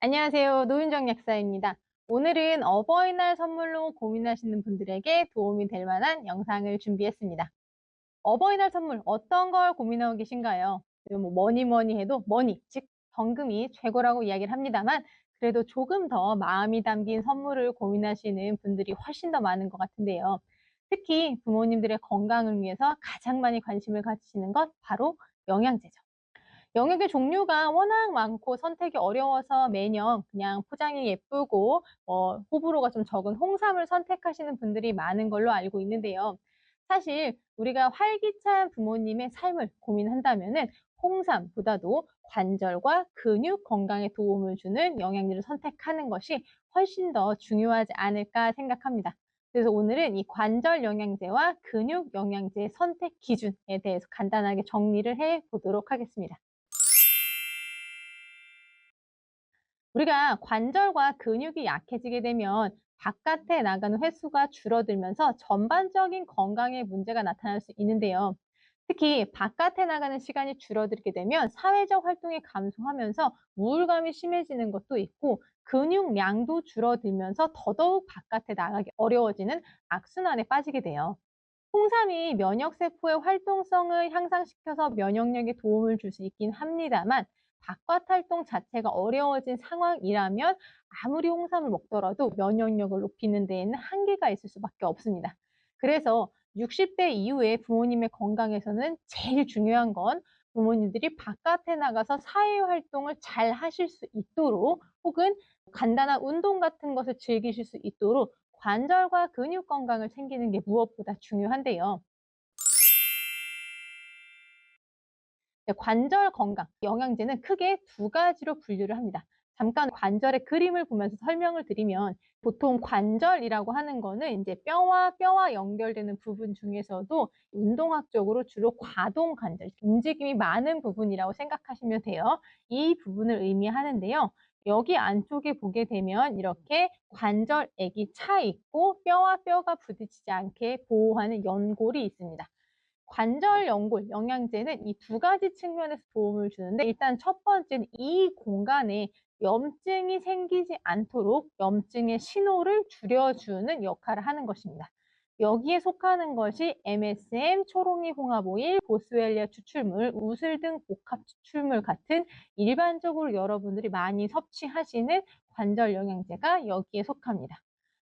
안녕하세요. 노윤정 약사입니다. 오늘은 어버이날 선물로 고민하시는 분들에게 도움이 될 만한 영상을 준비했습니다. 어버이날 선물 어떤 걸 고민하고 계신가요? 뭐니 뭐니 해도 머니, 즉 현금이 최고라고 이야기를 합니다만 그래도 조금 더 마음이 담긴 선물을 고민하시는 분들이 훨씬 더 많은 것 같은데요. 특히 부모님들의 건강을 위해서 가장 많이 관심을 가지시는 것 바로 영양제죠. 영역의 종류가 워낙 많고 선택이 어려워서 매년 그냥 포장이 예쁘고 호불호가 좀 적은 홍삼을 선택하시는 분들이 많은 걸로 알고 있는데요. 사실 우리가 활기찬 부모님의 삶을 고민한다면은 홍삼보다도 관절과 근육 건강에 도움을 주는 영양제를 선택하는 것이 훨씬 더 중요하지 않을까 생각합니다. 그래서 오늘은 이 관절 영양제와 근육 영양제의 선택 기준에 대해서 간단하게 정리를 해 보도록 하겠습니다. 우리가 관절과 근육이 약해지게 되면 바깥에 나가는 횟수가 줄어들면서 전반적인 건강에 문제가 나타날 수 있는데요. 특히 바깥에 나가는 시간이 줄어들게 되면 사회적 활동이 감소하면서 우울감이 심해지는 것도 있고 근육량도 줄어들면서 더더욱 바깥에 나가기 어려워지는 악순환에 빠지게 돼요. 홍삼이 면역세포의 활동성을 향상시켜서 면역력에 도움을 줄 수 있긴 합니다만 바깥 활동 자체가 어려워진 상황이라면 아무리 홍삼을 먹더라도 면역력을 높이는 데에는 한계가 있을 수밖에 없습니다. 그래서 60대 이후에 부모님의 건강에서는 제일 중요한 건 부모님들이 바깥에 나가서 사회활동을 잘 하실 수 있도록 혹은 간단한 운동 같은 것을 즐기실 수 있도록 관절과 근육 건강을 챙기는 게 무엇보다 중요한데요. 관절 건강, 영양제는 크게 두 가지로 분류를 합니다. 잠깐 관절의 그림을 보면서 설명을 드리면 보통 관절이라고 하는 거는 이제 뼈와 연결되는 부분 중에서도 운동학적으로 주로 과동 관절, 움직임이 많은 부분이라고 생각하시면 돼요. 이 부분을 의미하는데요. 여기 안쪽에 보게 되면 이렇게 관절액이 차 있고 뼈와 뼈가 부딪히지 않게 보호하는 연골이 있습니다. 관절 연골 영양제는 이 두 가지 측면에서 도움을 주는데 일단 첫 번째는 이 공간에 염증이 생기지 않도록 염증의 신호를 줄여주는 역할을 하는 것입니다. 여기에 속하는 것이 MSM, 초롱이 홍합 오일, 보스웰리아 추출물, 우슬 등 복합 추출물 같은 일반적으로 여러분들이 많이 섭취하시는 관절 영양제가 여기에 속합니다.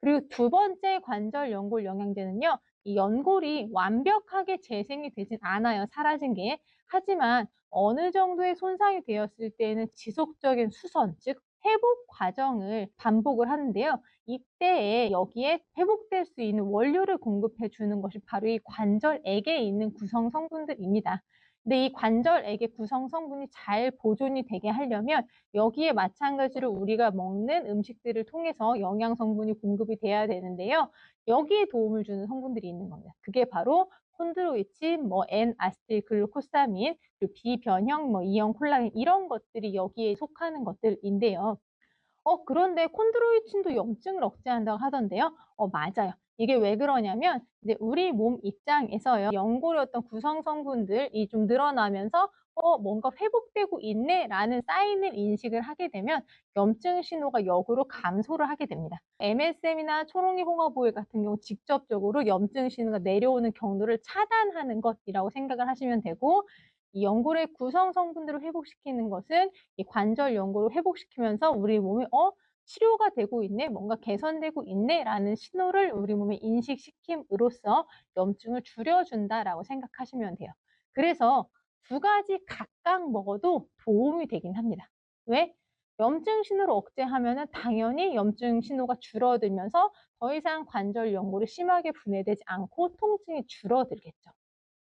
그리고 두 번째 관절 연골 영양제는요. 이 연골이 완벽하게 재생이 되진 않아요, 사라진 게. 하지만 어느 정도의 손상이 되었을 때에는 지속적인 수선, 즉 회복 과정을 반복을 하는데요. 이때에 여기에 회복될 수 있는 원료를 공급해 주는 것이 바로 이 관절액에 있는 구성 성분들입니다. 근데 이 관절액의 구성 성분이 잘 보존이 되게 하려면 여기에 마찬가지로 우리가 먹는 음식들을 통해서 영양 성분이 공급이 돼야 되는데요. 여기에 도움을 주는 성분들이 있는 겁니다. 그게 바로 콘드로이친, N아세틸글루코사민, 그리고 비변형, E형 콜라겐 이런 것들이 여기에 속하는 것들인데요. 그런데 콘드로이친도 염증을 억제한다고 하던데요. 맞아요. 이게 왜 그러냐면 이제 우리 몸 입장에서요. 연골의 어떤 구성 성분들이 좀 늘어나면서 '뭔가 회복되고 있네.'라는 사인을 인식을 하게 되면 염증 신호가 역으로 감소를 하게 됩니다. MSM이나 초롱이 홍합 오일 같은 경우 직접적으로 염증 신호가 내려오는 경로를 차단하는 것이라고 생각을 하시면 되고 이 연골의 구성 성분들을 회복시키는 것은 이 관절 연골을 회복시키면서 우리 몸이 '치료가 되고 있네. 뭔가 개선되고 있네.'라는 신호를 우리 몸에 인식시킴으로써 염증을 줄여준다라고 생각하시면 돼요. 그래서 두 가지 각각 먹어도 도움이 되긴 합니다. 왜? 염증 신호를 억제하면은 당연히 염증 신호가 줄어들면서 더 이상 관절 연골이 심하게 분해되지 않고 통증이 줄어들겠죠.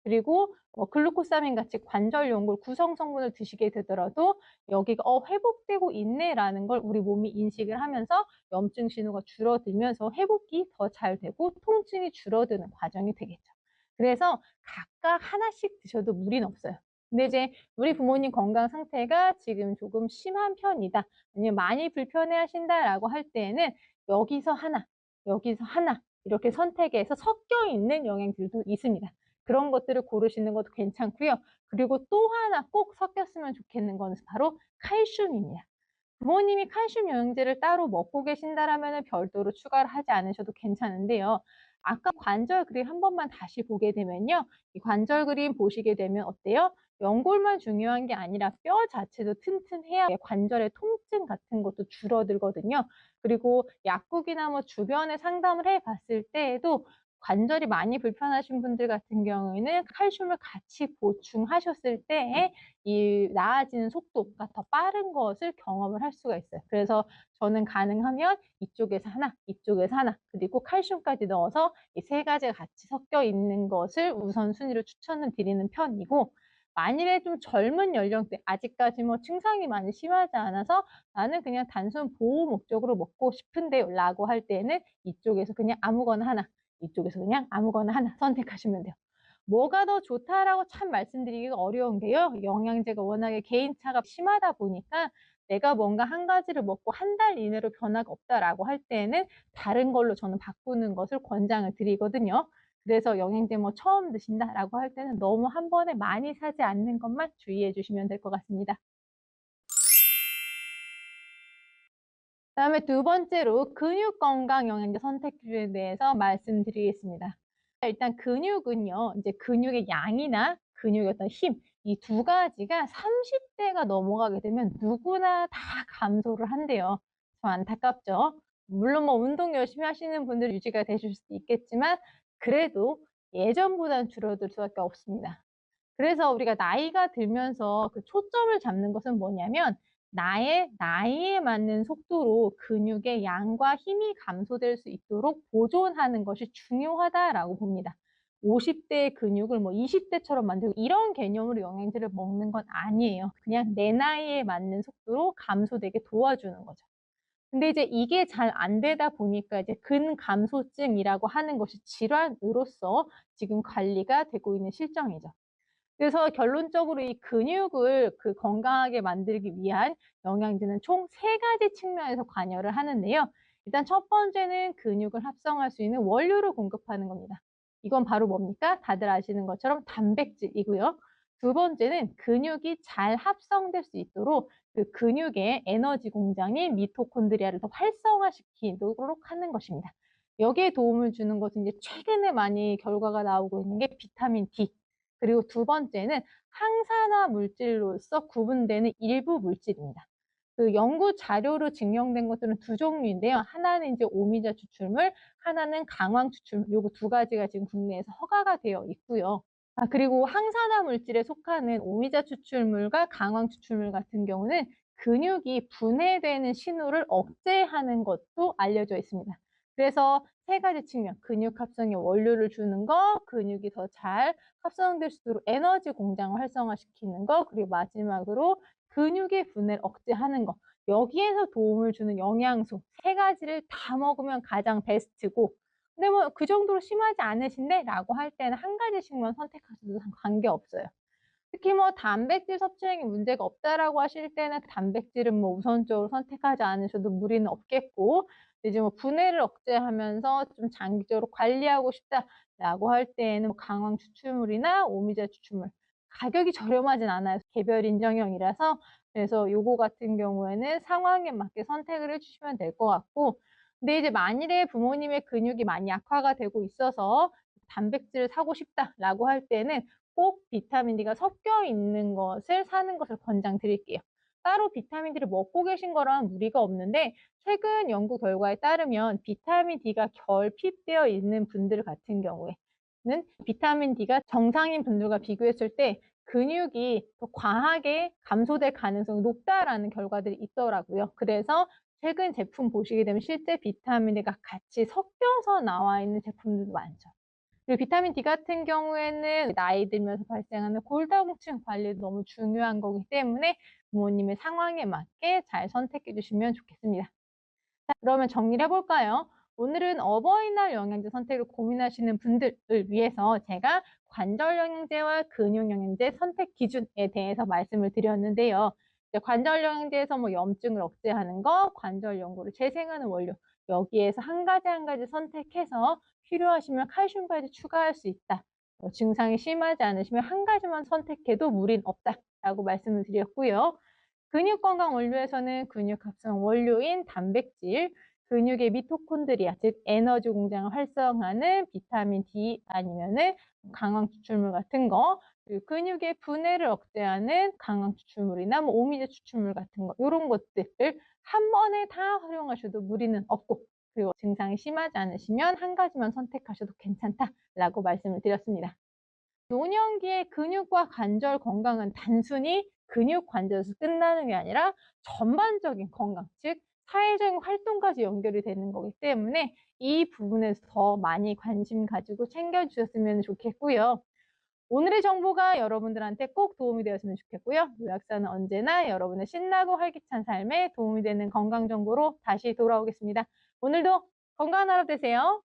그리고 글루코사민 같이 관절 연골 구성 성분을 드시게 되더라도 여기가 '회복되고 있네.'라는 걸 우리 몸이 인식을 하면서 염증 신호가 줄어들면서 회복이 더 잘 되고 통증이 줄어드는 과정이 되겠죠. 그래서 각각 하나씩 드셔도 무리는 없어요. 근데 이제 우리 부모님 건강 상태가 지금 조금 심한 편이다, 아니면 많이 불편해하신다라고 할 때에는 여기서 하나, 여기서 하나 이렇게 선택해서 섞여 있는 영양들도 있습니다. 그런 것들을 고르시는 것도 괜찮고요. 그리고 또 하나 꼭 섞였으면 좋겠는 거는 바로 칼슘입니다. 부모님이 칼슘 영양제를 따로 먹고 계신다라면은 별도로 추가를 하지 않으셔도 괜찮은데요. 아까 관절 그림 한 번만 다시 보게 되면요. 이 관절 그림 보시게 되면 어때요? 연골만 중요한 게 아니라 뼈 자체도 튼튼해야 관절의 통증 같은 것도 줄어들거든요. 그리고 약국이나 뭐 주변에 상담을 해 봤을 때에도 관절이 많이 불편하신 분들 같은 경우에는 칼슘을 같이 보충하셨을 때에 이 나아지는 속도가 더 빠른 것을 경험을 할 수가 있어요. 그래서 저는 가능하면 이쪽에서 하나, 이쪽에서 하나, 그리고 칼슘까지 넣어서 이 세 가지가 같이 섞여 있는 것을 우선순위로 추천을 드리는 편이고, 만일에 좀 젊은 연령대, 아직까지 뭐 증상이 많이 심하지 않아서 '나는 그냥 단순 보호 목적으로 먹고 싶은데요.'라고 할 때는 이쪽에서 그냥 아무거나 하나, 이쪽에서 그냥 아무거나 하나 선택하시면 돼요. 뭐가 더 좋다라고 참 말씀드리기가 어려운 게요. 영양제가 워낙에 개인차가 심하다 보니까 내가 뭔가 한 가지를 먹고 한 달 이내로 변화가 없다라고 할 때에는 다른 걸로 저는 바꾸는 것을 권장을 드리거든요. 그래서 영양제 뭐 처음 드신다라고 할 때는 너무 한 번에 많이 사지 않는 것만 주의해 주시면 될 것 같습니다. 그다음에 두 번째로 근육 건강 영양제 선택 기준에 대해서 말씀드리겠습니다. 일단 근육은요, 이제 근육의 양이나 근육의 어떤 힘, 이 두 가지가 30 대가 넘어가게 되면 누구나 다 감소를 한대요. 참 안타깝죠. 물론 뭐 운동 열심히 하시는 분들은 유지가 되실 수도 있겠지만 그래도 예전보다는 줄어들 수밖에 없습니다. 그래서 우리가 나이가 들면서 그 초점을 잡는 것은 뭐냐면 나의 나이에 맞는 속도로 근육의 양과 힘이 감소될 수 있도록 보존하는 것이 중요하다라고 봅니다. 50 대의 근육을 뭐 20 대처럼 만들고 이런 개념으로 영양제를 먹는 건 아니에요. 그냥 내 나이에 맞는 속도로 감소되게 도와주는 거죠. 근데 이제 이게 잘 안 되다 보니까 이제 근감소증이라고 하는 것이 질환으로서 지금 관리가 되고 있는 실정이죠. 그래서 결론적으로 이 근육을 그 건강하게 만들기 위한 영양제는 총 세 가지 측면에서 관여를 하는데요. 일단 첫 번째는 근육을 합성할 수 있는 원료를 공급하는 겁니다. 이건 바로 뭡니까? 다들 아시는 것처럼 단백질이고요. 두 번째는 근육이 잘 합성될 수 있도록 그 근육의 에너지 공장인 미토콘드리아를 더 활성화시키도록 하는 것입니다. 여기에 도움을 주는 것은 이제 최근에 많이 결과가 나오고 있는 게 비타민 D, 그리고 두 번째는 항산화 물질로서 구분되는 일부 물질입니다. 그 연구 자료로 증명된 것들은 두 종류인데요. 하나는 이제 오미자 추출물, 하나는 강황 추출물. 요거 두 가지가 지금 국내에서 허가가 되어 있고요. 그리고 항산화 물질에 속하는 오미자 추출물과 강황 추출물 같은 경우는 근육이 분해되는 신호를 억제하는 것도 알려져 있습니다. 그래서 세 가지 측면, 근육 합성에 원료를 주는 거, 근육이 더 잘 합성될 수 있도록 에너지 공장을 활성화시키는 거, 그리고 마지막으로 근육의 분해를 억제하는 거. 여기에서 도움을 주는 영양소 세 가지를 다 먹으면 가장 베스트고, 근데 뭐 그 정도로 심하지 않으신데 라고 할 때는 한 가지씩만 선택하셔도 관계없어요. 특히 뭐 단백질 섭취량에 문제가 없다라고 하실 때는 단백질은 뭐 우선적으로 선택하지 않으셔도 무리는 없겠고, 이제 뭐 분해를 억제하면서 좀 장기적으로 관리하고 싶다라고 할 때에는 뭐 강황 추출물이나 오미자 추출물, 가격이 저렴하진 않아요. 개별 인정형이라서. 그래서 요거 같은 경우에는 상황에 맞게 선택을 해 주시면 될 것 같고, 근데 이제 만일에 부모님의 근육이 많이 약화가 되고 있어서 단백질을 사고 싶다라고 할 때는 꼭 비타민 D가 섞여 있는 것을 사는 것을 권장드릴게요. 따로 비타민 D를 먹고 계신 거랑 무리가 없는데, 최근 연구 결과에 따르면 비타민 D가 결핍되어 있는 분들 같은 경우에는 비타민 D가 정상인 분들과 비교했을 때 근육이 더 과하게 감소될 가능성이 높다라는 결과들이 있더라고요. 그래서 최근 제품 보시게 되면 실제 비타민 D가 같이 섞여서 나와 있는 제품들도 많죠. 그리고 비타민 D 같은 경우에는 나이 들면서 발생하는 골다공증 관리도 너무 중요한 거기 때문에 부모님의 상황에 맞게 잘 선택해 주시면 좋겠습니다. 자, 그러면 정리를 해 볼까요? 오늘은 어버이날 영양제 선택을 고민하시는 분들을 위해서 제가 관절 영양제와 근육 영양제 선택 기준에 대해서 말씀을 드렸는데요. 이제 관절 영양제에서 뭐 염증을 억제하는 거, 관절 연골을 재생하는 원료, 여기에서 한 가지 한 가지 선택해서 필요하시면 칼슘까지 추가할 수 있다. 증상이 심하지 않으시면 한 가지만 선택해도 무리는 없다라고 말씀을 드렸고요. 근육 건강 원료에서는 근육 합성 원료인 단백질, 근육의 미토콘드리아, 즉 에너지 공장을 활성화하는 비타민 D 아니면은 강황 추출물 같은 거, 그리고 근육의 분해를 억제하는 강황 추출물이나 뭐 오미자 추출물 같은 거, 요런 것들을 한 번에 다 활용하셔도 무리는 없고, 그리고 증상이 심하지 않으시면 한 가지만 선택하셔도 괜찮다라고 말씀을 드렸습니다. 노년기의 근육과 관절 건강은 단순히 근육 관절에서 끝나는 게 아니라 전반적인 건강, 즉 사회적인 활동까지 연결이 되는 거기 때문에 이 부분에서 더 많이 관심 가지고 챙겨 주셨으면 좋겠고요. 오늘의 정보가 여러분들한테 꼭 도움이 되었으면 좋겠고요. 요약사는 언제나 여러분의 신나고 활기찬 삶에 도움이 되는 건강 정보로 다시 돌아오겠습니다. 오늘도 건강한 하루 되세요.